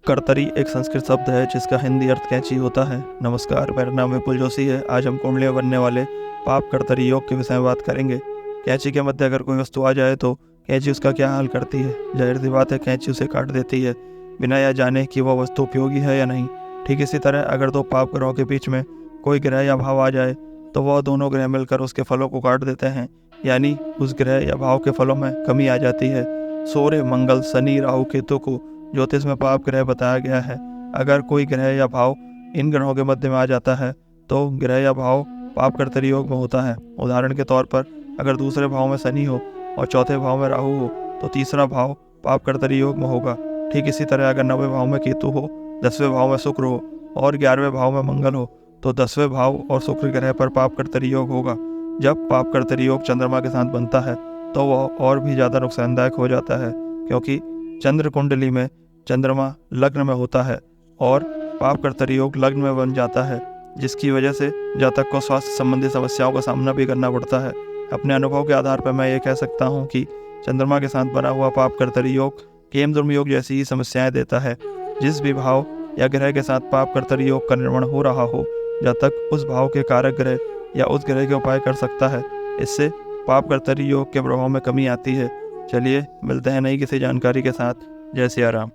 कर्तरी एक संस्कृत शब्द है जिसका हिंदी अर्थ कैंची होता है। नमस्कार, मेरा नाम विपुल जोशी है। आज हम कुंडली में बनने वाले पाप कर्तरी योग के विषय में बात करेंगे। कैंची के मध्य अगर कोई वस्तु आ जाए तो कैंची उसका क्या हाल करती है। जाहिर सी बात है, कैंची उसे काट देती है बिना यह जाने कि वह वस्तु उपयोगी है या नहीं। ठीक इसी तरह अगर दो पाप ग्रहों के बीच में कोई ग्रह या भाव आ जाए तो वह दोनों ग्रह मिलकर उसके फलों को काट देते हैं, यानी उस ग्रह या भाव के फलों में कमी आ जाती है। सूर्य, मंगल, शनि, राहु, केतु को ज्योतिष में पाप ग्रह बताया गया है। अगर कोई ग्रह या भाव इन ग्रहों के मध्य में आ जाता है तो ग्रह या भाव पाप कर्तरी योग में होता है। उदाहरण के तौर पर अगर दूसरे भाव में शनि हो और चौथे भाव में राहु हो तो तीसरा भाव पाप कर्तरी योग में होगा। ठीक इसी तरह अगर 9वें भाव में केतु हो, 10वें भाव में शुक्र हो और 11वें भाव में मंगल हो तो 10वें भाव और शुक्र ग्रह पर पाप कर्तरी योग होगा। जब पाप कर्तरी योग चंद्रमा के साथ बनता है तो वह और भी ज़्यादा नुकसानदायक हो जाता है, क्योंकि चंद्र कुंडली में चंद्रमा लग्न में होता है और पाप कर्तरी योग लग्न में बन जाता है, जिसकी वजह से जातक को स्वास्थ्य संबंधी समस्याओं का सामना भी करना पड़ता है। अपने अनुभव के आधार पर मैं ये कह सकता हूँ कि चंद्रमा के साथ बना हुआ पाप कर्तरी योग केमद्रुम योग जैसी ही समस्याएं देता है। जिस भी भाव या ग्रह के साथ पाप कर्तरी योग का निर्माण हो रहा हो, जातक उस भाव के कारक ग्रह या उस ग्रह के उपाय कर सकता है। इससे पाप कर्तरी योग के प्रभाव में कमी आती है। चलिए मिलते हैं नई किसी जानकारी के साथ। जय सिया राम।